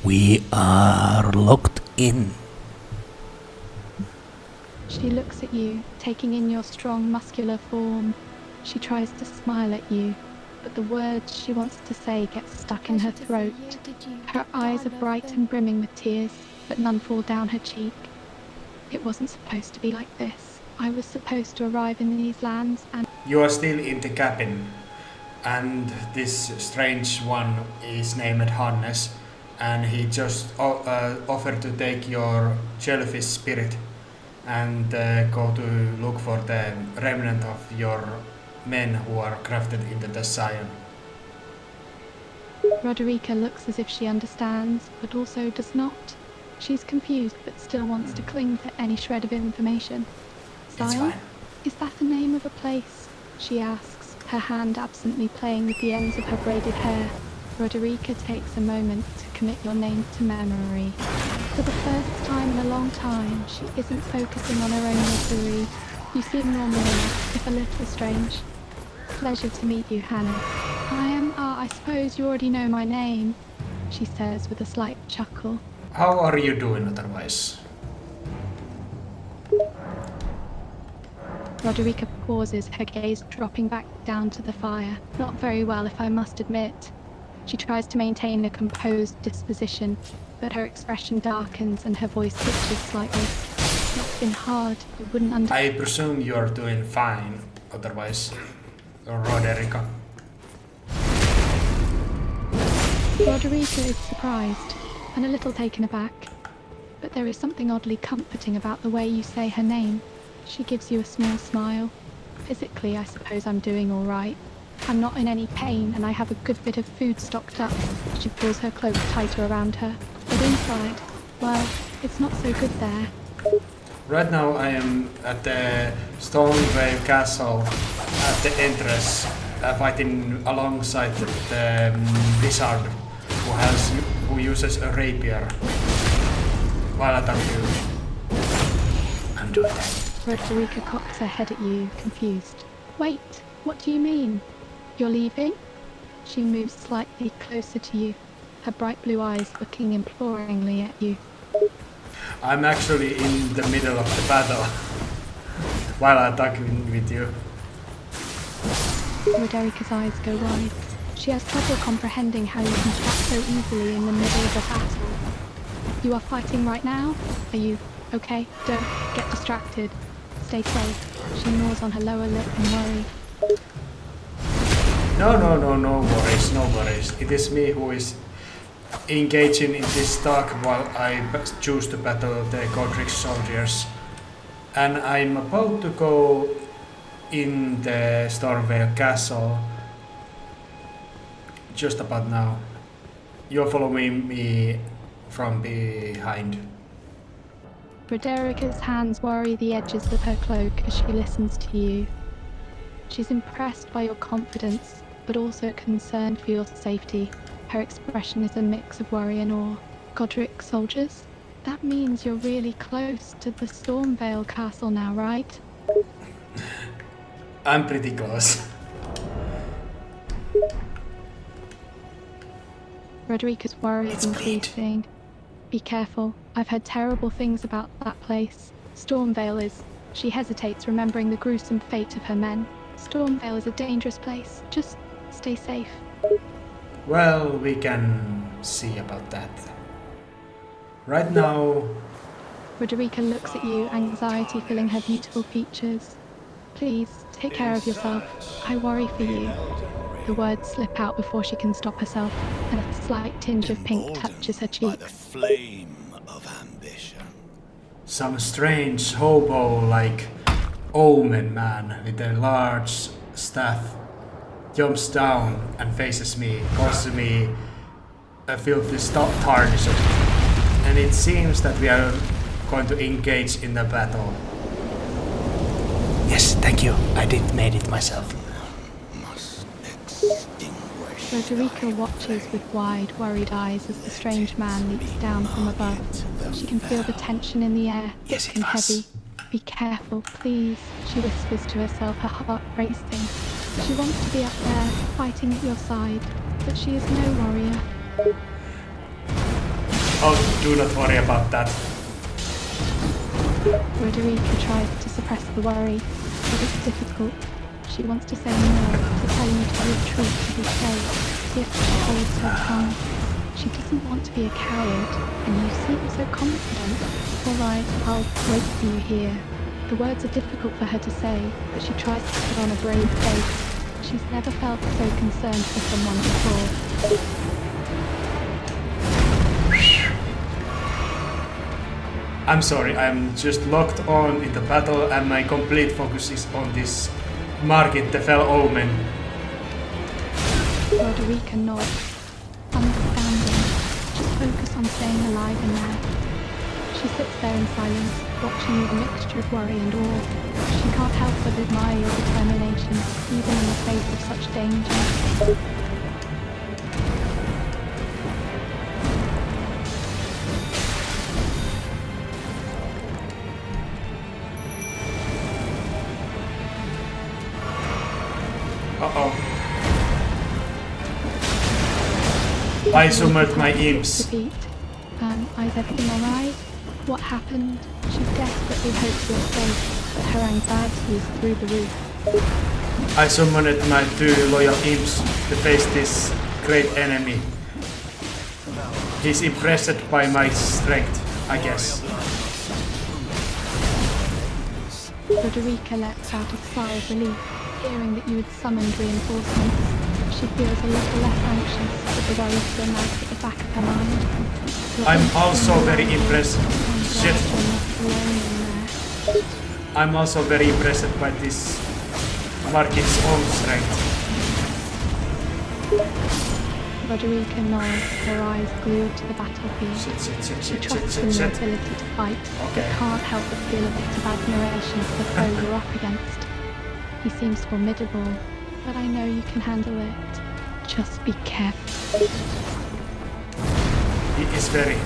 We are locked in. She looks at you, taking in your strong, muscular form. She tries to smile at you, but the words she wants to say get stuck in her throat. Her eyes are bright and brimming with tears, but none fall down her cheek. It wasn't supposed to be like this. I was supposed to arrive in these lands and... You are still in the cabin, and this strange one is named Hannes, and he just offered to take your jellyfish spirit and go to look for the remnant of your men who are crafted into the Scion. Roderika looks as if she understands, but also does not. She's confused, but still wants to cling to any shred of information. It's fine. Is that the name of a place? She asks, her hand absently playing with the ends of her braided hair. Roderika takes a moment to commit your name to memory. For the first time in a long time, she isn't focusing on her own misery. You seem normal enough, if a little strange. Pleasure to meet you, Hannah. I suppose you already know my name, she says with a slight chuckle. How are you doing otherwise? Roderika pauses, her gaze dropping back down to the fire. Not very well, if I must admit. She tries to maintain a composed disposition, but her expression darkens and her voice twitches slightly. It's been hard, you wouldn't understand. I presume you're doing fine otherwise, Roderika. Roderika is surprised and a little taken aback, but there is something oddly comforting about the way you say her name. She gives you a small smile. Physically, I suppose I'm doing all right. I'm not in any pain and I have a good bit of food stocked up. She pulls her cloak tighter around her. But inside, well, it's not so good there. Right now I am at the Stonewave Castle at the entrance, fighting alongside the wizard who uses a rapier while attacking you. I'm doing that. Roderika cocks her head at you, confused. Wait, what do you mean? You're leaving? She moves slightly closer to you, her bright blue eyes looking imploringly at you. I'm actually in the middle of the battle while attacking with you. Roderika's eyes go wide. She has trouble comprehending how you can trap so easily in the middle of a battle. You are fighting right now? Are you okay? Don't get distracted. Stay safe. She gnaws on her lower lip in worry. No worries. It is me who is engaging in this talk while I choose to battle the Godric soldiers. And I'm about to go in the Stormvale Castle just about now. You're following me from behind. Roderika's hands worry the edges of her cloak as she listens to you. She's impressed by your confidence, but also concerned for your safety. Her expression is a mix of worry and awe. Godric soldiers? That means you're really close to the Stormvale Castle now, right? I'm pretty close. Roderika's worry is increasing. Be careful. I've heard terrible things about that place. Stormvale is... She hesitates, remembering the gruesome fate of her men. Stormvale is a dangerous place. Just stay safe. Well, we can see about that. Right now... Roderika looks at you, anxiety filling her beautiful features. Please, take care of yourself. I worry for you. The words slip out before she can stop herself, and a slight tinge of pink touches her cheek. The flame of ambition. Some strange hobo-like omen man with a large staff jumps down and faces me, calls me a filthy tarnisher. And it seems that we are going to engage in the battle. Yes, thank you. I did made it myself. Roderika watches with wide, worried eyes as the strange man leaps down from above. She can feel the tension in the air, thick and heavy. Be careful, please, she whispers to herself, her heart racing. She wants to be up there, fighting at your side, but she is no warrior. Do not worry about that. Roderika tries to suppress the worry, but it's difficult. She wants to say no, to tell you to retreat, to be safe, yet she holds her tongue. She doesn't want to be a coward, and you seem so confident. All right, I'll wait for you here. The words are difficult for her to say, but she tries to put on a brave face. She's never felt so concerned for someone before. I'm sorry, I'm just locked on in the battle and my complete focus is on this market, the Fell Omen. Roderika nods, understanding. Just focus on staying alive in there. She sits there in silence, watching with a mixture of worry and awe. She can't help but admire your determination, even in the face of such danger. Uh-oh. I summoned my imps. Defeat. Is everything alright? What happened? She desperately hopes you're safe, but her anxiety is through the roof. I summoned my 2 loyal imps to face this great enemy. He's impressed by my strength, I guess. Roderika lets out a sigh of relief, hearing that you had summoned reinforcements. She feels a little less anxious, but the worry still nags at the back of her mind. I'm also very impressed. Shit. I'm also very impressed by this market's own strength. Roderika nods, her eyes glued to the battlefield. She trusts in your ability to fight, but can't help but feel a bit of admiration for the foe you're up against. He seems formidable, but I know you can handle it. Just be careful. He is very.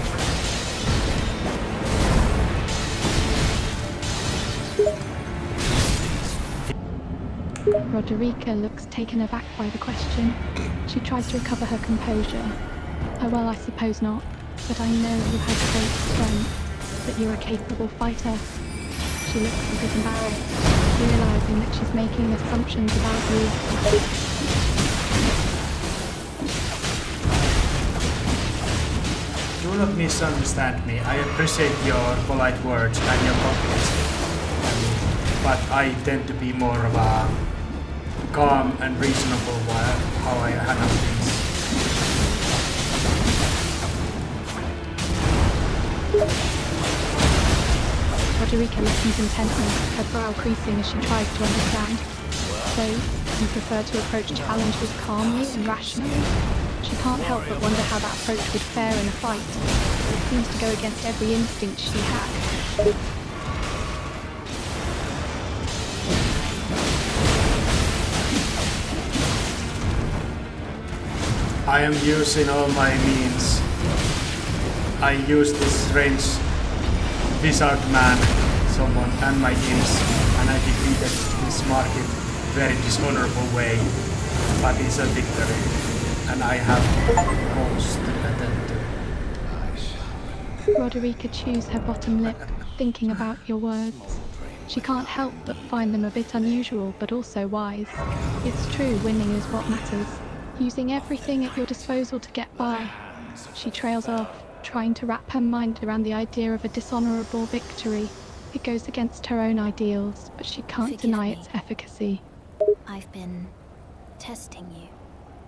Roderika looks taken aback by the question. She tries to recover her composure. Oh well, I suppose not, but I know you have great strength, that you're a capable fighter. She looks a bit embarrassed, realizing that she's making assumptions about you. Do not misunderstand me. I appreciate your polite words and your confidence. But I tend to be more of a calm and reasonable how I handle things. Roderika listens intently, her brow creasing as she tries to understand. So, you prefer to approach challenges calmly and rationally? She can't help but wonder how that approach would fare in a fight. It seems to go against every instinct she had. I am using all my means. I use this strange wizard man, someone, and my imps, and I defeated this market very dishonorable way, but it's a victory. And I have goals to attend to. Roderika chews her bottom lip, thinking about your words. She can't help but find them a bit unusual, but also wise. It's true, winning is what matters. Using everything at your disposal to get by. She trails off, trying to wrap her mind around the idea of a dishonorable victory. It goes against her own ideals, but she can't deny its efficacy. I've been testing you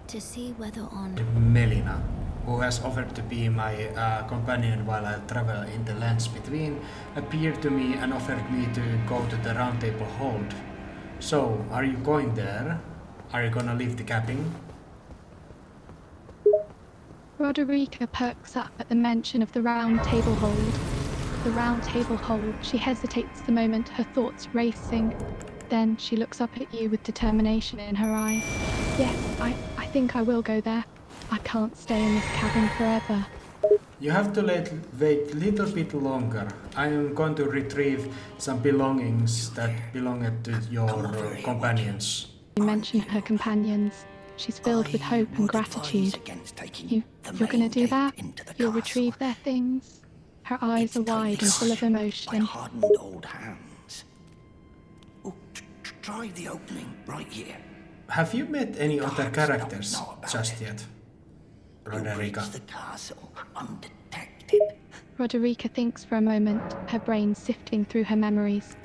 to see whether on Melina, who has offered to be my companion while I travel in the lands between, appeared to me and offered me to go to the Round Table Hold. So, are you going there? Are you gonna leave the cabin? Roderika perks up at the mention of the Round Table Hold. The Round Table Hold. She hesitates the moment, her thoughts racing. Then she looks up at you with determination in her eyes. Yes, I think I will go there. I can't stay in this cabin forever. You have to wait a little bit longer. I am going to retrieve some belongings that belonged to your companions. You mentioned her companions. She's filled with hope and gratitude. You're gonna do that? You'll retrieve their things? Her eyes are wide and full of emotion. Hardened old hands. Oh, try the opening right here. Have you met any other Guards characters don't know about just it. yet? You'll reach Roderika. the castle undetected. Roderika thinks for a moment, her brain sifting through her memories.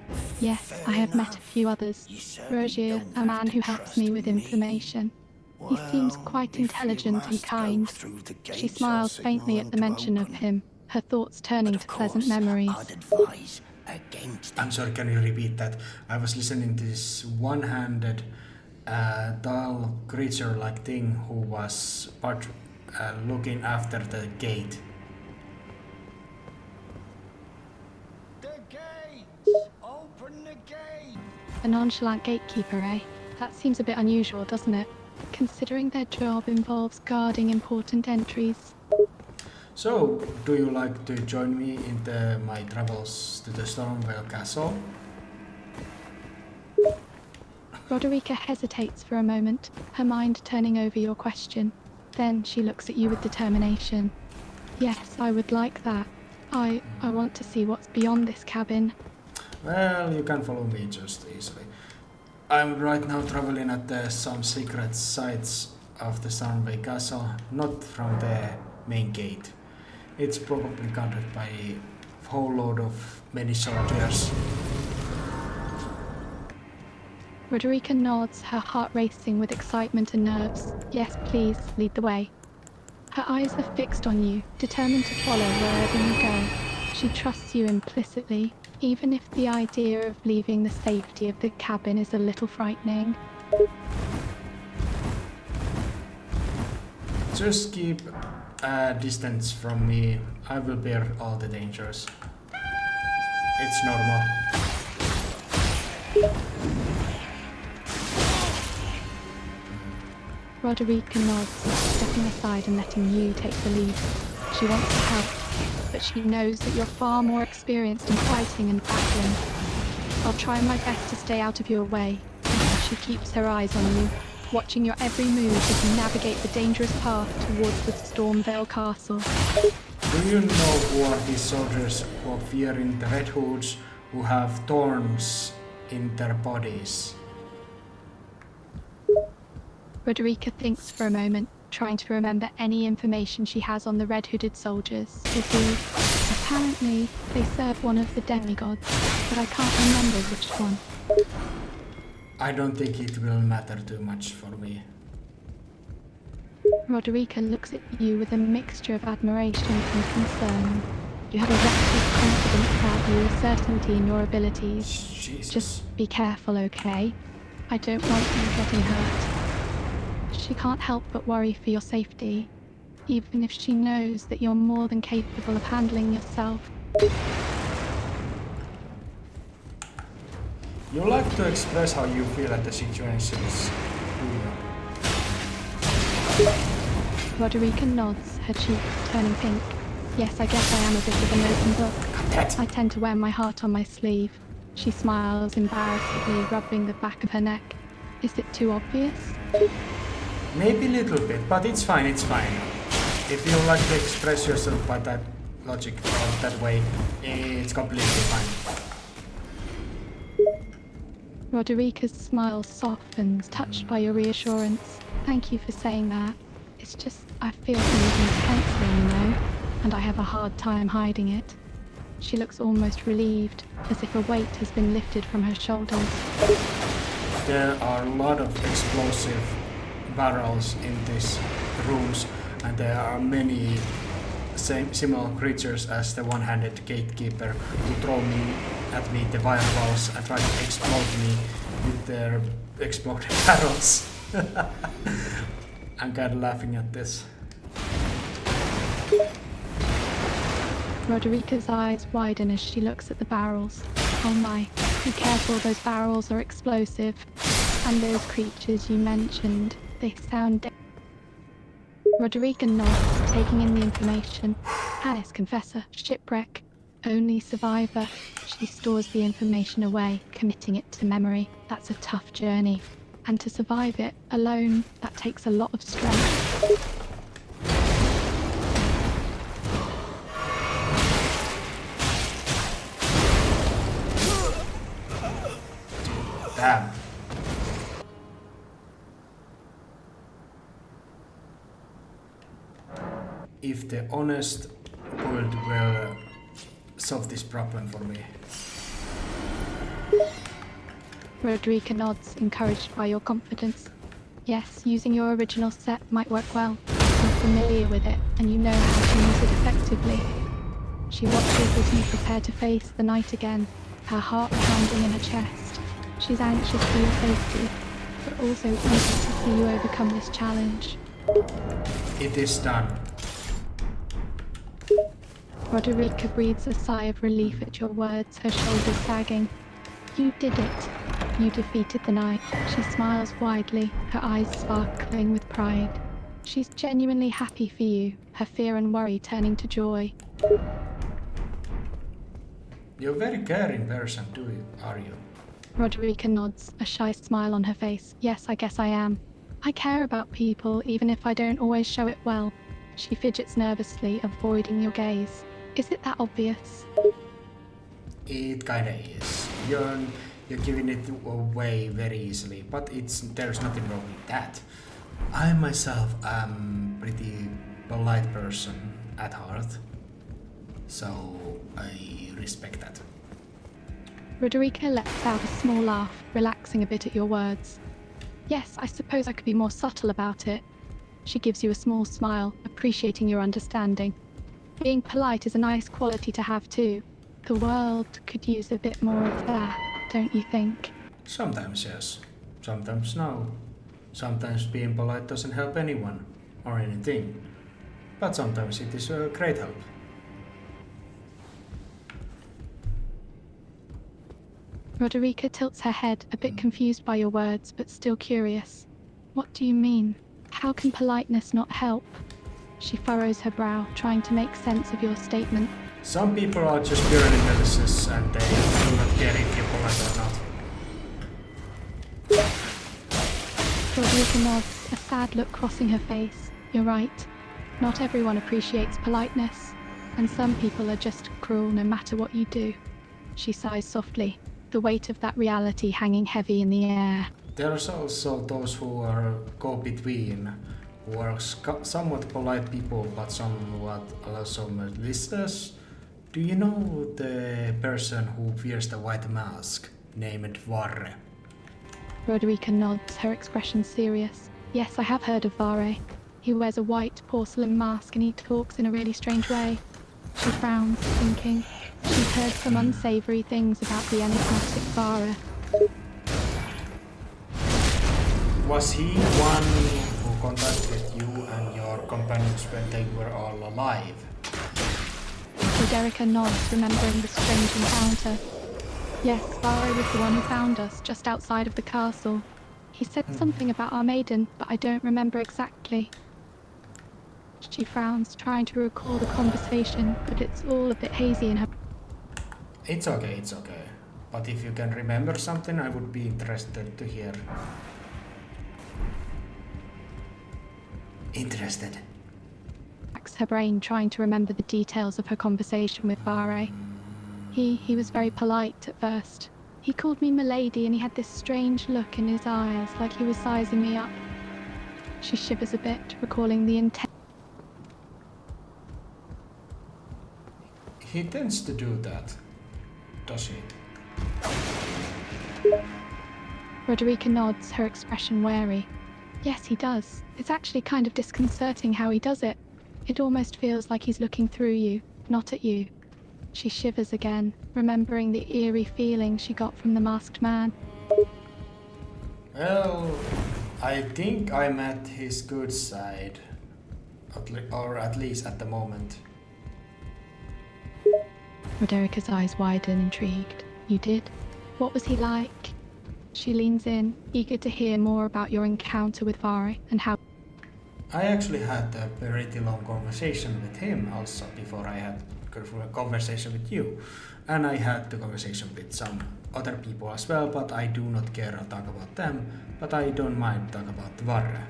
Yes, I have met a few others. Roger, a man who helps me with information. He seems quite intelligent and kind. She smiles faintly at the mention of him, her thoughts turning to pleasant memories. I'd advise against I'm sorry, can you repeat that? I was listening to this one-handed, dull creature-like thing who was looking after the gate. The gates! Open the gate! A nonchalant gatekeeper, eh? That seems a bit unusual, doesn't it? Considering their job involves guarding important entries. So, do you like to join me in my travels to the Stormvale Castle? Roderika hesitates for a moment, her mind turning over your question. Then she looks at you with determination. Yes, I would like that. I want to see what's beyond this cabin. Well, you can follow me just easily. I'm right now traveling at some secret sites of the Stormvale Castle, not from the main gate. It's probably guarded by a whole load of many soldiers. Roderika nods, her heart racing with excitement and nerves. Yes, please, lead the way. Her eyes are fixed on you, determined to follow wherever you go. She trusts you implicitly, even if the idea of leaving the safety of the cabin is a little frightening. Just keep a distance from me. I will bear all the dangers. It's normal. Roderika nods, stepping aside and letting you take the lead. She wants to help, but she knows that you're far more experienced in fighting and battling. I'll try my best to stay out of your way. She keeps her eyes on you, watching your every move as you navigate the dangerous path towards the Stormvale Castle. Do you know who are these soldiers who are wearing the red hoods, who have thorns in their bodies? Roderika thinks for a moment, trying to remember any information she has on the red-hooded soldiers. Apparently, they serve one of the demigods, but I can't remember which one. I don't think it will matter too much for me. Roderika looks at you with a mixture of admiration and concern. You have a reckless confidence about you, a certainty in your abilities. Jesus. Just be careful, okay? I don't want you getting hurt. She can't help but worry for your safety, even if she knows that you're more than capable of handling yourself. You like to express how you feel at the situations, do you? Roderika nods, her cheeks turning pink. Yes, I guess I am a bit of an open book. I tend to wear my heart on my sleeve. She smiles embarrassedly, rubbing the back of her neck. Is it too obvious? Maybe a little bit, but it's fine, it's fine. If you like to express yourself by that logic or that way, it's completely fine. Roderika's smile softens, touched by your reassurance. Thank you for saying that. It's just, I feel things intensely, you know, and I have a hard time hiding it. She looks almost relieved, as if a weight has been lifted from her shoulders. There are a lot of explosive barrels in these rooms, and there are many similar creatures as the one-handed gatekeeper who throw at me the fireballs and try to explode me with their exploded barrels. I'm kinda laughing at this. Roderika's eyes widen as she looks at the barrels. Oh my, be careful, those barrels are explosive. And those creatures you mentioned, they sound Roderika nods, taking in the information. Hannes, confessor, shipwreck, only survivor. She stores the information away, committing it to memory. That's a tough journey. And to survive it alone, that takes a lot of strength. Damn. If the honest world will solve this problem for me. Roderika nods, encouraged by your confidence. Yes, using your original set might work well. You're familiar with it, and you know how to use it effectively. She watches as you prepare to face the night again, her heart pounding in her chest. She's anxious for your safety, but also eager to see you overcome this challenge. It is done. Roderika breathes a sigh of relief at your words, her shoulders sagging. You did it. You defeated the night. She smiles widely, her eyes sparkling with pride. She's genuinely happy for you, her fear and worry turning to joy. You're a very caring person, are you? Roderika nods, a shy smile on her face. Yes, I guess I am. I care about people, even if I don't always show it well. She fidgets nervously, avoiding your gaze. Is it that obvious? It kinda is. You're giving it away very easily, but there's nothing wrong with that. I myself am pretty polite person at heart, so I respect that. Roderika lets out a small laugh, relaxing a bit at your words. Yes, I suppose I could be more subtle about it. She gives you a small smile, appreciating your understanding. Being polite is a nice quality to have too. The world could use a bit more of that, don't you think? Sometimes yes, sometimes no. Sometimes being polite doesn't help anyone or anything, but sometimes it is a great help. Roderika tilts her head, a bit confused by your words, but still curious. What do you mean? How can politeness not help? She furrows her brow, trying to make sense of your statement. Some people are just purely malicious and they do not care if you're polite or not. Roderika nods, a sad look crossing her face. You're right. Not everyone appreciates politeness, and some people are just cruel no matter what you do. She sighs softly, the weight of that reality hanging heavy in the air. There's also those who are go-between, who are somewhat polite people but somewhat also malicious. Do you know the person who wears the white mask, named Varre? Roderika nods, her expression serious. Yes, I have heard of Vare. He wears a white porcelain mask and he talks in a really strange way. She frowns, thinking. She's heard some unsavory things about the enigmatic Vare. Was he one who contacted you and your companions when they were all alive? Roderika nods, remembering the strange encounter. Yes, Vare was the one who found us, just outside of the castle. He said something about our maiden, but I don't remember exactly. She frowns, trying to recall the conversation, but it's all a bit hazy in her. It's okay. But if you can remember something, I would be interested to hear. Interested. Racks her brain, trying to remember the details of her conversation with Vare. He was very polite at first. He called me Milady and he had this strange look in his eyes, like he was sizing me up. She shivers a bit, recalling the intent. He tends to do that, does he? Roderika nods, her expression wary. Yes, he does. It's actually kind of disconcerting how he does it. It almost feels like he's looking through you, not at you. She shivers again, remembering the eerie feeling she got from the masked man. Well, I think I'm at his good side. Or at least at the moment. Roderika's eyes widen, intrigued. You did? What was he like? She leans in, eager to hear more about your encounter with Vare and how... I actually had a pretty long conversation with him also before I had a conversation with you. And I had the conversation with some other people as well, but I do not care to talk about them, but I don't mind talk about Varre.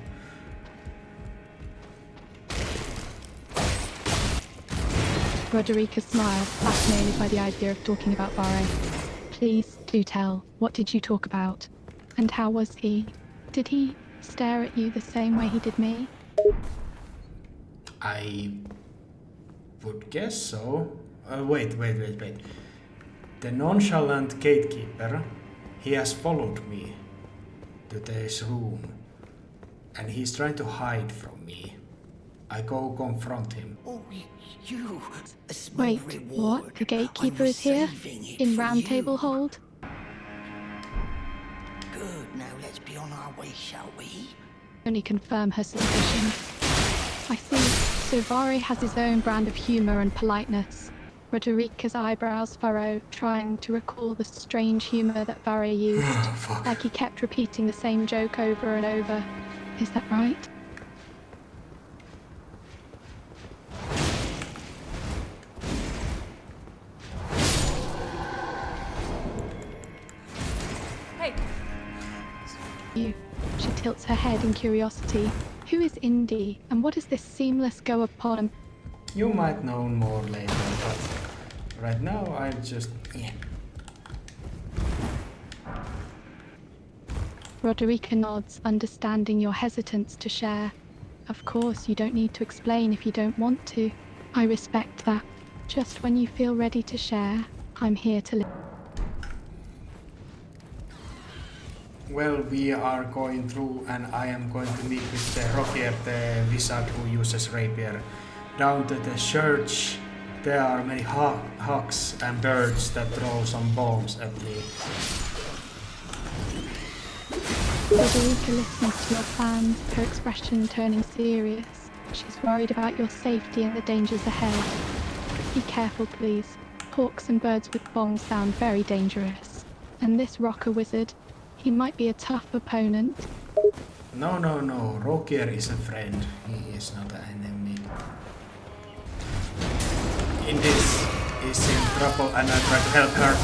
Roderika smiled, fascinated by the idea of talking about Varre. Please do tell, what did you talk about? And how was he? Did he stare at you the same way he did me? I would guess so. Wait. The nonchalant gatekeeper, he has followed me to this room, and he's trying to hide from me. I go confront him. Oh, you. A small Wait, reward. what? The gatekeeper I'm is here? saving it In for Round you. Table Hold? Good. Now let's be on our way, shall we? Only confirm her suspicions. I see. So Varre has his own brand of humor and politeness. Roderika's eyebrows furrow, trying to recall the strange humor that Varre used. Fuck. Like he kept repeating the same joke over and over. Is that right? Hey, She tilts her head in curiosity. Who is Indy, and what is this seamless go upon? You might know more later, but right now I just... yeah. Roderika nods, understanding your hesitance to share. Of course, you don't need to explain if you don't want to. I respect that. Just when you feel ready to share, I'm here to listen. Well, we are going through, and I am going to meet with the Rokier, the wizard who uses rapier. Down to the church, there are many hawks and birds that throw some bombs at me. Roderika listens to your plans, her expression turning serious. She's worried about your safety and the dangers ahead. Be careful, please. Hawks and birds with bombs sound very dangerous. And this rocker wizard, he might be a tough opponent. No. Rokier is a friend. He is not an enemy. Indis is in trouble and I try to help her.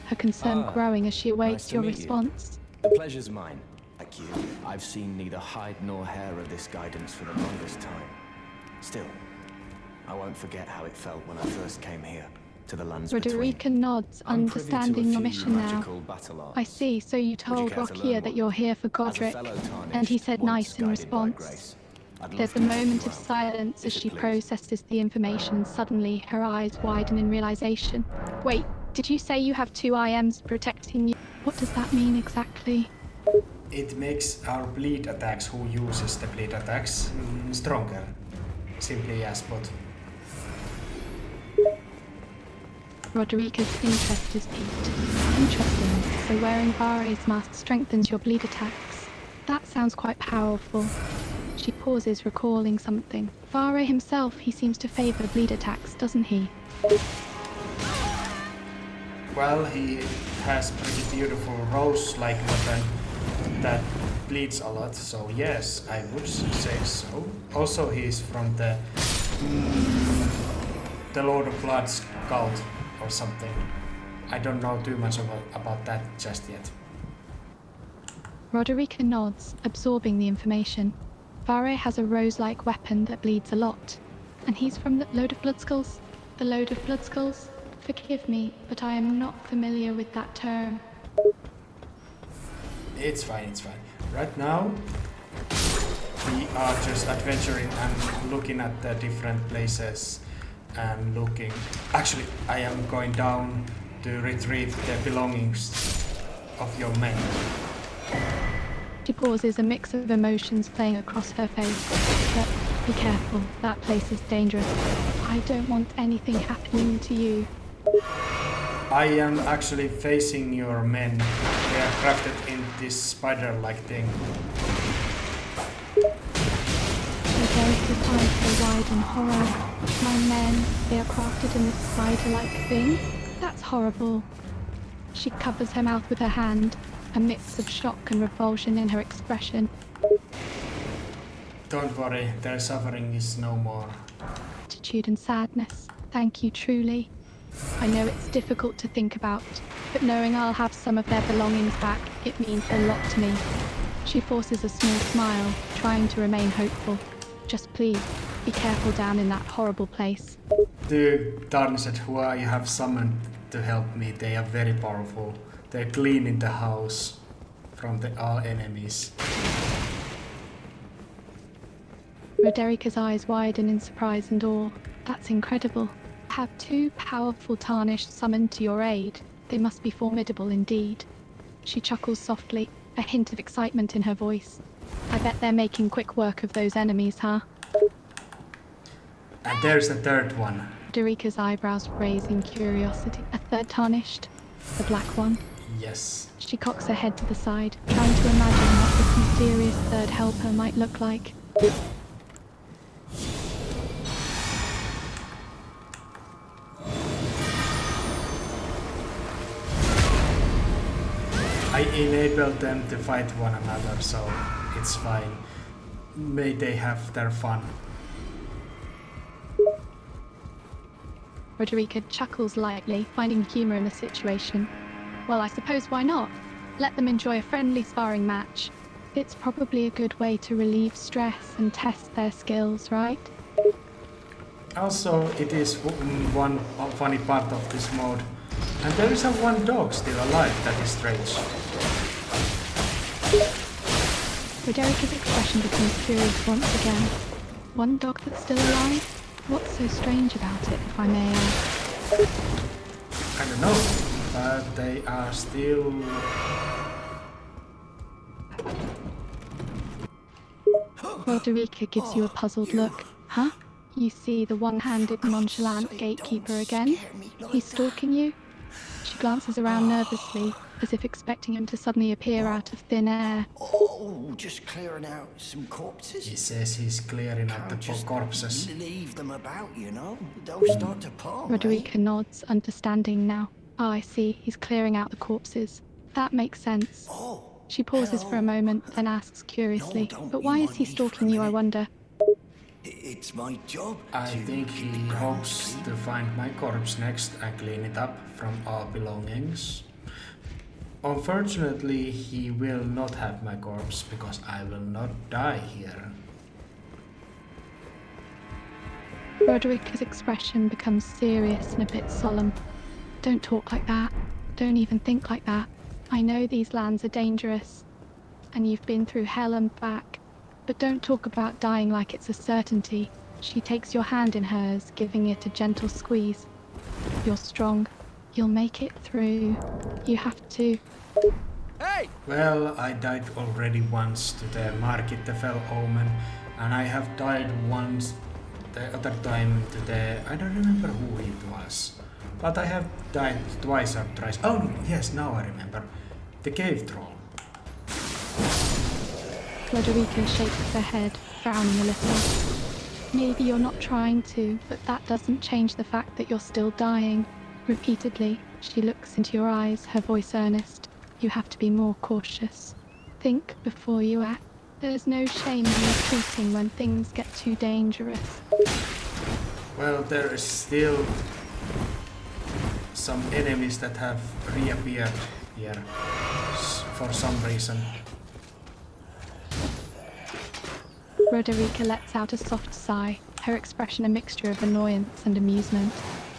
Her concern growing as she awaits nice to your meet you. response. The pleasure's mine. Like you, I've seen neither hide nor hair of this guidance for the longest time. Still, I won't forget how it felt when I first came here, to the lands between. Roderika nods, I'm privy to a understanding your few mission now. magical battle arts. I see, so you told care to learn Rokier that one? you're here for As a Godric, fellow tarnished, and he said once nice in guided by response. grace, I'd love There's a to take you moment of around, silence as if it she please. processes the information. Suddenly, her eyes widen in realization. Wait, did you say you have two IMs protecting you? What does that mean exactly? It makes our bleed attacks, who uses the bleed attacks, stronger. Simply as put. Roderika's interest is piqued. Interesting. So wearing Varre's mask strengthens your bleed attacks. That sounds quite powerful. She pauses, recalling something. Varre himself, he seems to favor bleed attacks, doesn't he? Well, he has pretty beautiful rose-like weapon that bleeds a lot, so yes, I would say so. Also, he's from the Lord of Blood's cult or something. I don't know too much about that just yet. Roderika nods, absorbing the information. Varre has a rose-like weapon that bleeds a lot. And he's from the Load of Bloodskulls? The Load of Bloodskulls? Forgive me, but I am not familiar with that term. It's fine. Right now, we are just adventuring and looking at the different places and looking. Actually, I am going down to retrieve the belongings of your men. She pauses, a mix of emotions playing across her face. But be careful, that place is dangerous. I don't want anything happening to you. I am actually facing your men. They are crafted in this spider-like thing. Her delicate eyes go wide in horror. My men, they are crafted in this spider-like thing? That's horrible. She covers her mouth with her hand, a mix of shock and revulsion in her expression. Don't worry, their suffering is no more. Attitude and sadness. Thank you, truly. I know it's difficult to think about, but knowing I'll have some of their belongings back, it means a lot to me. She forces a small smile, trying to remain hopeful. Just please, be careful down in that horrible place. The Tarnished who I have summoned to help me, they are very powerful. They're cleaning the house from all enemies. Roderika's eyes widen in surprise and awe. That's incredible. Have 2 powerful Tarnished summoned to your aid. They must be formidable indeed. She chuckles softly, a hint of excitement in her voice. I bet they're making quick work of those enemies, huh? And there's the third one. Roderika's eyebrows raise in curiosity. A third Tarnished? The black one? Yes. She cocks her head to the side, trying to imagine what this mysterious third helper might look like. I enabled them to fight one another, so it's fine. May they have their fun. Roderika chuckles lightly, finding humor in the situation. Well, I suppose why not? Let them enjoy a friendly sparring match. It's probably a good way to relieve stress and test their skills, right? Also, it is one funny part of this mode. And there is one dog still alive, that is strange. Roderika's expression becomes curious once again. One dog that's still alive? What's so strange about it, if I may ask? I don't know, but they are still... Roderika gives you a puzzled look. Huh? You see the one-handed nonchalant gatekeeper again? He's stalking you? She glances around nervously, as if expecting him to suddenly appear out of thin air. Oh, just clearing out some corpses. He says he's clearing out the Just corpses. leave them about, you know. They'll start to palm. Roderika nods, understanding now. Oh, I see. He's clearing out the corpses. That makes sense. Oh, She pauses for a moment, then asks curiously, but why is he stalking you, I wonder? it's my job. I to think keep he the grounds hopes clean. to find my corpse next and clean it up from all belongings. Unfortunately, he will not have my corpse because I will not die here. Roderika's expression becomes serious and a bit solemn. Don't talk like that. Don't even think like that. I know these lands are dangerous, and you've been through hell and back, but don't talk about dying like it's a certainty. She takes your hand in hers, giving it a gentle squeeze. You're strong. You'll make it through. You have to. Well, I died already once to the Market the Fell Omen, and I have died once the other time to the... I don't remember who it was. But I have died twice or thrice. Oh, yes, now I remember. The Cave Troll. Roderika shakes her head, frowning a little. Maybe you're not trying to, but that doesn't change the fact that you're still dying. Repeatedly, she looks into your eyes, her voice earnest. You have to be more cautious. Think before you act. There's no shame in retreating when things get too dangerous. Well, there is still some enemies that have reappeared here for some reason. Roderika lets out a soft sigh, her expression a mixture of annoyance and amusement.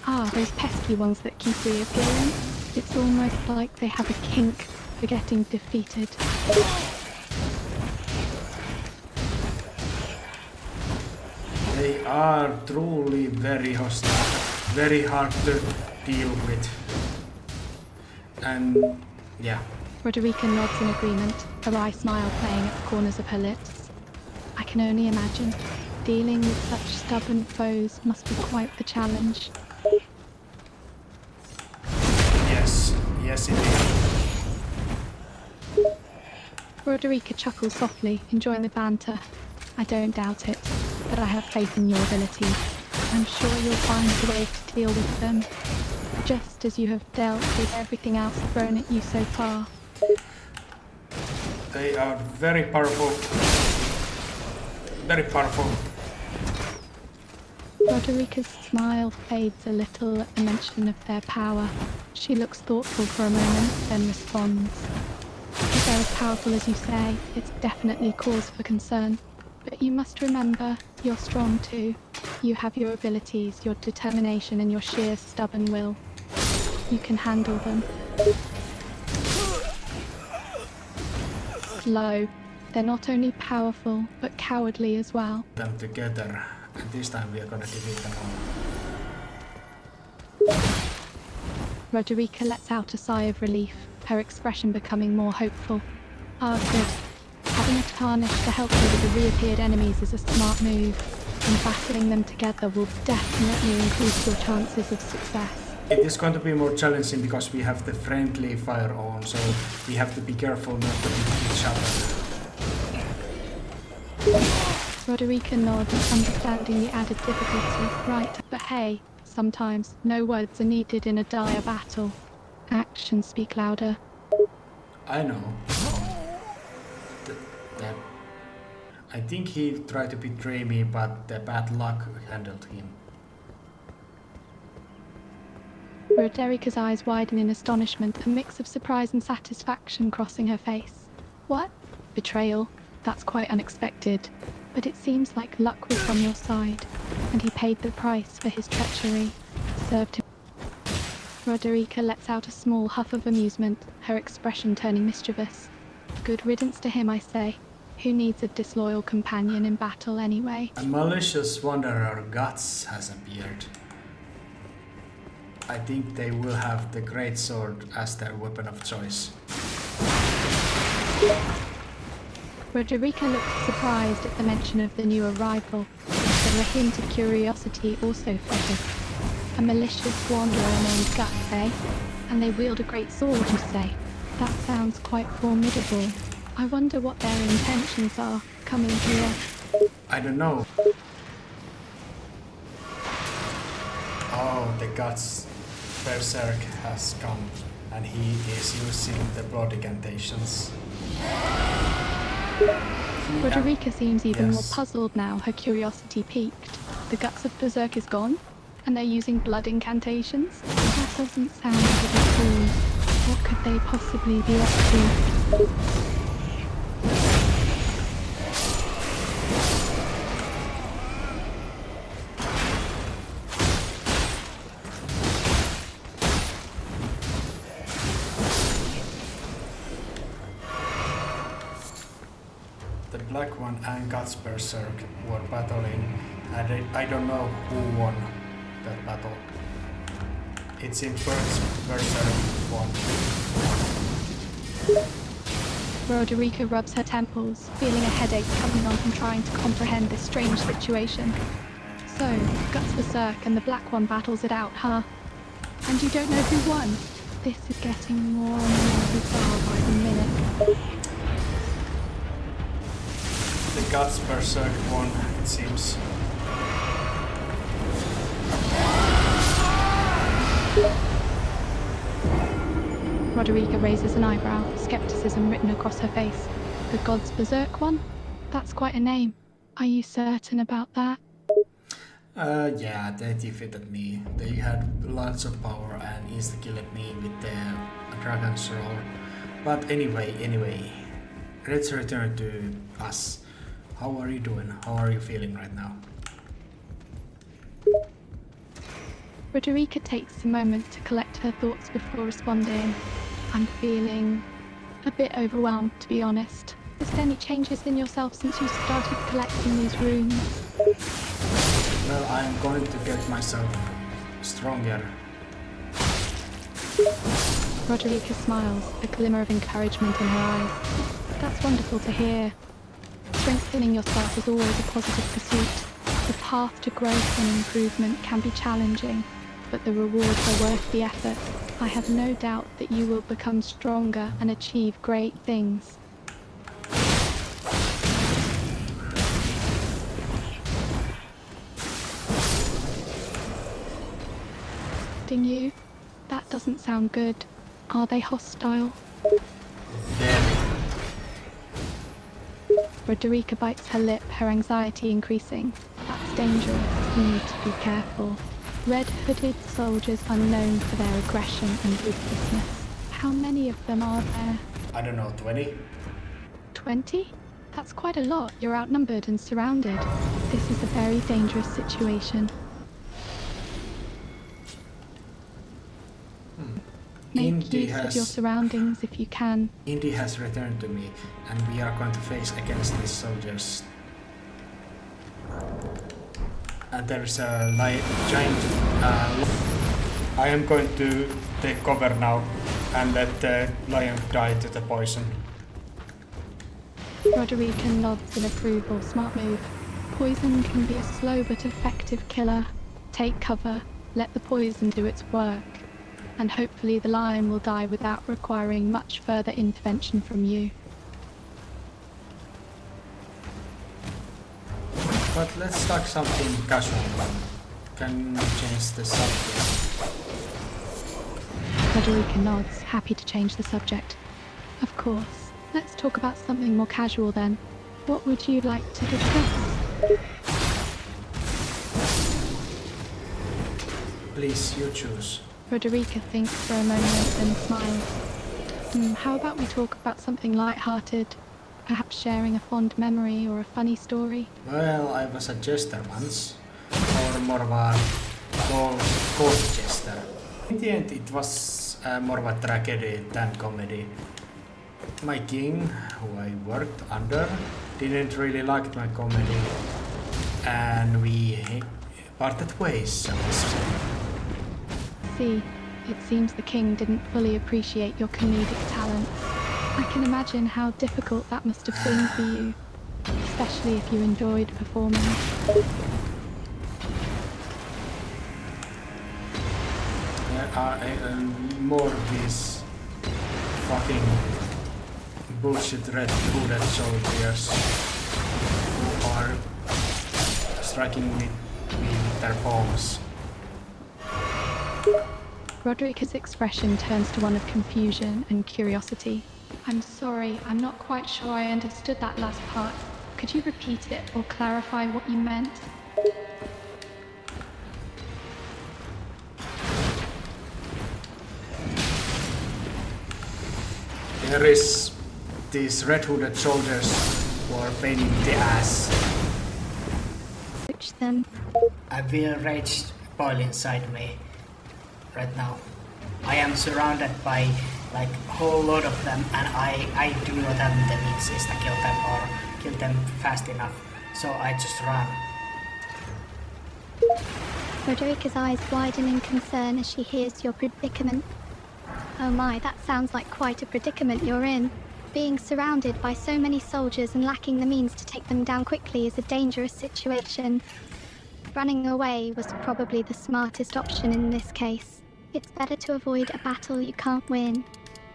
Ah, those pesky ones that keep reappearing. It's almost like they have a kink for getting defeated. They are truly very hostile, very hard to deal with. And yeah. Roderika nods in agreement, a wry smile playing at the corners of her lips. I can only imagine. Dealing with such stubborn foes must be quite the challenge. Yes it is. Roderika chuckles softly, enjoying the banter. I don't doubt it, but I have faith in your abilities. I'm sure you'll find a way to deal with them, just as you have dealt with everything else thrown at you so far. They are very powerful. Very powerful. Roderika's smile fades a little at the mention of their power. She looks thoughtful for a moment, then responds. If they're as powerful as you say, it's definitely cause for concern. But you must remember, you're strong too. You have your abilities, your determination, and your sheer stubborn will. You can handle them. Slow. They're not only powerful, but cowardly as well. Them together, and this time we are gonna defeat them all. Roderika lets out a sigh of relief, her expression becoming more hopeful. Ah, good. Having a tarnish to help you with the reappeared enemies is a smart move, and battling them together will definitely increase your chances of success. It is going to be more challenging because we have the friendly fire on, so we have to be careful not to hit each other. Roderika nods, understanding the added difficulty. Right, but hey, sometimes no words are needed in a dire battle. Actions speak louder. I know. That I think he tried to betray me, but the bad luck handled him. Roderika's eyes widen in astonishment, a mix of surprise and satisfaction crossing her face. What? Betrayal? That's quite unexpected. But it seems like luck was on your side, and he paid the price for his treachery. Served him. Roderika lets out a small huff of amusement, her expression turning mischievous. Good riddance to him, I say. Who needs a disloyal companion in battle anyway? A malicious wanderer Guts has appeared. I think they will have the great sword as their weapon of choice. Roderika looks surprised at the mention of the new arrival, but a hint of curiosity also flickers. A malicious wanderer named Guts, eh? And they wield a great sword, you say? That sounds quite formidable. I wonder what their intentions are, coming here. I don't know. Oh, the Guts Berserk has come, and he is using the blood incantations. Roderika seems even more Yes. puzzled now, her curiosity piqued. The Guts of Berserk is gone? And they're using blood incantations? That doesn't sound like a fool. What could they possibly be up to? The Black One and Guts Berserk were battling, and I don't know who won that battle. It's in Berserk 1. Roderika rubs her temples, feeling a headache coming on from trying to comprehend this strange situation. So, Guts Berserk and the Black One battles it out, huh? And you don't know who won? This is getting more and more bizarre by the minute. The Guts Berserk 1, it seems. Roderika raises an eyebrow, skepticism written across her face. The Gods Berserk one? That's quite a name. Are you certain about that? Yeah, they defeated me. They had lots of power and insta-killed me with the Dragon's Roar. But anyway, let's return to us. How are you doing? How are you feeling right now? Roderika takes a moment to collect her thoughts before responding. I'm feeling a bit overwhelmed, to be honest. Has there any changes in yourself since you started collecting these runes? Well, I'm going to get myself stronger. Roderika smiles, a glimmer of encouragement in her eyes. That's wonderful to hear. Strengthening yourself is always a positive pursuit. The path to growth and improvement can be challenging, but the rewards are worth the effort. I have no doubt that you will become stronger and achieve great things. You? That doesn't sound good. Are they hostile? Very. Roderika bites her lip, her anxiety increasing. That's dangerous. You need to be careful. Red-hooded soldiers are known for their aggression and ruthlessness. How many of them are there? I don't know, 20? 20? That's quite a lot. You're outnumbered and surrounded. This is a very dangerous situation. Make use of your surroundings if you can. Indy has returned to me, and we are going to face against these soldiers. And there is a giant... I am going to take cover now and let the lion die to the poison. Roderika nods in approval. Smart move. Poison can be a slow but effective killer. Take cover, let the poison do its work, and hopefully the lion will die without requiring much further intervention from you. But let's talk something casual. Can change the subject. Roderika nods, happy to change the subject. Of course. Let's talk about something more casual then. What would you like to discuss? Please, you choose. Roderika thinks for a moment and smiles. How about we talk about something light-hearted? Perhaps sharing a fond memory or a funny story? Well, I was a jester once, or more of a court jester. In the end, it was more of a tragedy than comedy. My king, who I worked under, didn't really like my comedy, and we parted ways. See, it seems the king didn't fully appreciate your comedic talent. I can imagine how difficult that must have been for you, especially if you enjoyed performing. More of these fucking bullshit red-hooded soldiers who are striking me with their bombs. Roderika's expression turns to one of confusion and curiosity. I'm sorry, I'm not quite sure I understood that last part. Could you repeat it or clarify what you meant? There is these red-hooded soldiers who are pain in the ass. Which then? I feel rage boil inside me right now. I am surrounded by like a whole lot of them, and I do not have the means to kill them or kill them fast enough, so I just run. Roderika's eyes widen in concern as she hears your predicament. Oh my, that sounds like quite a predicament you're in. Being surrounded by so many soldiers and lacking the means to take them down quickly is a dangerous situation. Running away was probably the smartest option in this case. It's better to avoid a battle you can't win,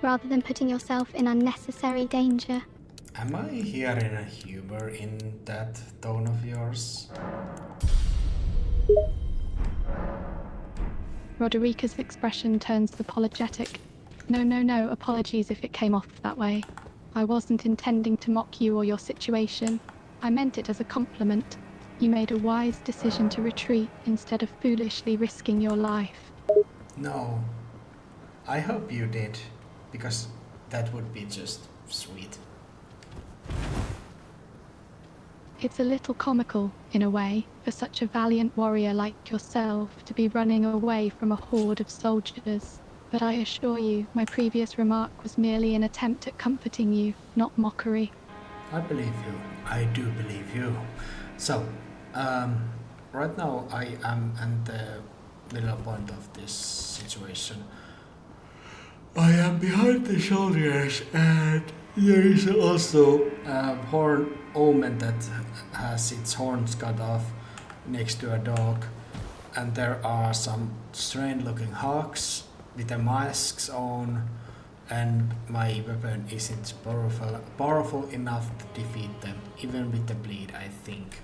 rather than putting yourself in unnecessary danger. Am I hearing a humor in that tone of yours? Roderika's expression turns apologetic. No, apologies if it came off that way. I wasn't intending to mock you or your situation. I meant it as a compliment. You made a wise decision to retreat instead of foolishly risking your life. No. I hope you did, because that would be just sweet. It's a little comical, in a way, for such a valiant warrior like yourself to be running away from a horde of soldiers. But I assure you, my previous remark was merely an attempt at comforting you, not mockery. I believe you. I do believe you. So, right now I am at the middle point of this situation. I am behind the soldiers, and there is also a horn omen that has its horns cut off next to a dog, and there are some strange looking hawks with the masks on, and my weapon isn't powerful enough to defeat them, even with the bleed, I think.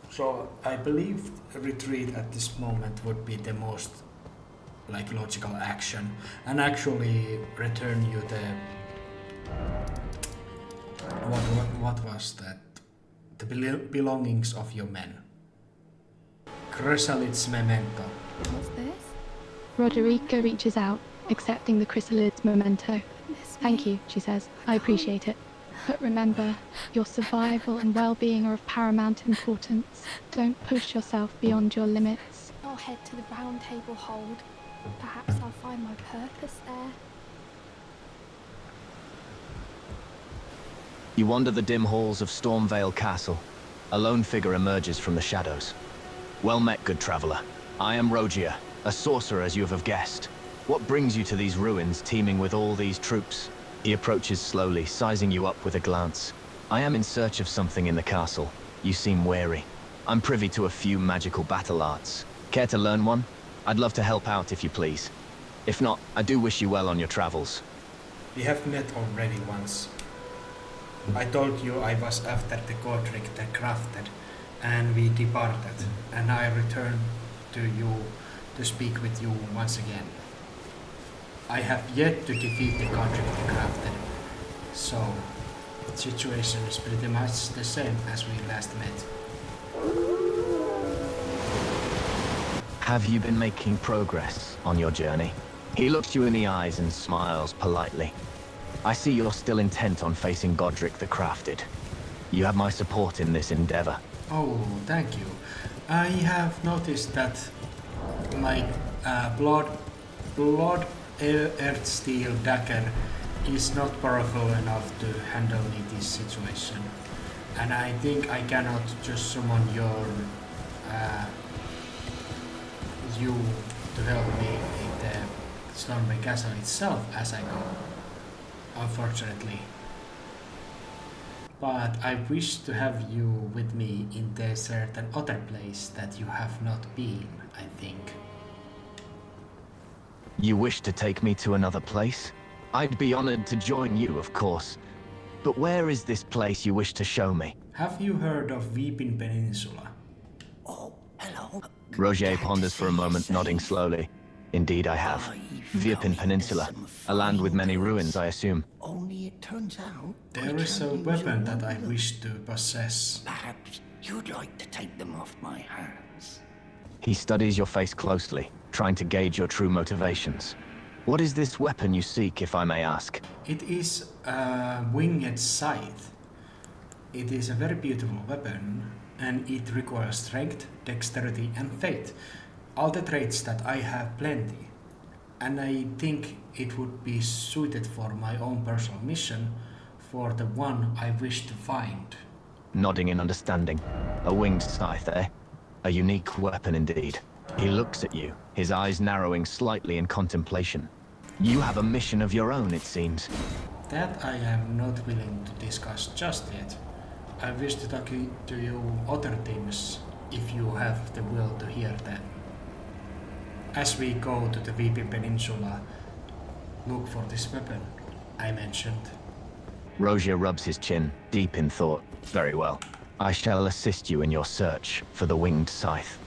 So I believe retreat at this moment would be the most logical action, and actually return you the what was that? The belongings of your men. Chrysalid's memento. What's this? Roderika reaches out, accepting the chrysalid's memento. Thank you, she says. I appreciate it. But remember, your survival and well-being are of paramount importance. Don't push yourself beyond your limits. I'll head to the round table hold. Perhaps I'll find my purpose there. You wander the dim halls of Stormvale Castle. A lone figure emerges from the shadows. Well met, good traveler. I am Rogia, a sorcerer as you have guessed. What brings you to these ruins teeming with all these troops? He approaches slowly, sizing you up with a glance. I am in search of something in the castle. You seem wary. I'm privy to a few magical battle arts. Care to learn one? I'd love to help out if you please. If not, I do wish you well on your travels. We have met already once. I told you I was after the Godric the Crafted, and we departed, and I returned to you to speak with you once again. I have yet to defeat the Godric the Crafted, so the situation is pretty much the same as we last met. Have you been making progress on your journey? He looks you in the eyes and smiles politely. I see you're still intent on facing Godric the Crafted. You have my support in this endeavor. Oh, thank you. I have noticed that my blood earth steel dagger is not powerful enough to handle me this situation, and I think I cannot just summon you to help me in the Stormvale Castle itself as I go, unfortunately. But I wish to have you with me in the certain other place that you have not been, I think. You wish to take me to another place? I'd be honored to join you, of course. But where is this place you wish to show me? Have you heard of Weeping Peninsula? Oh, hello. Roger ponders for a moment, nodding slowly. Indeed I have. Weeping Peninsula, a land with many ruins, I assume. Only it turns out There is a weapon that I wish to possess. perhaps you'd like to take them off my hands. He studies your face closely, trying to gauge your true motivations. What is this weapon you seek, if I may ask? It is a winged scythe. It is a very beautiful weapon, and it requires strength, dexterity, and faith. All the traits that I have plenty. And I think it would be suited for my own personal mission, for the one I wish to find. Nodding in understanding. A winged scythe, eh? A unique weapon indeed. He looks at you, his eyes narrowing slightly in contemplation. You have a mission of your own, it seems. That I am not willing to discuss just yet. I wish to talk to you other things, if you have the will to hear them. As we go to the Weeping Peninsula, look for this weapon I mentioned. Roger rubs his chin, deep in thought. Very well. I shall assist you in your search for the winged scythe.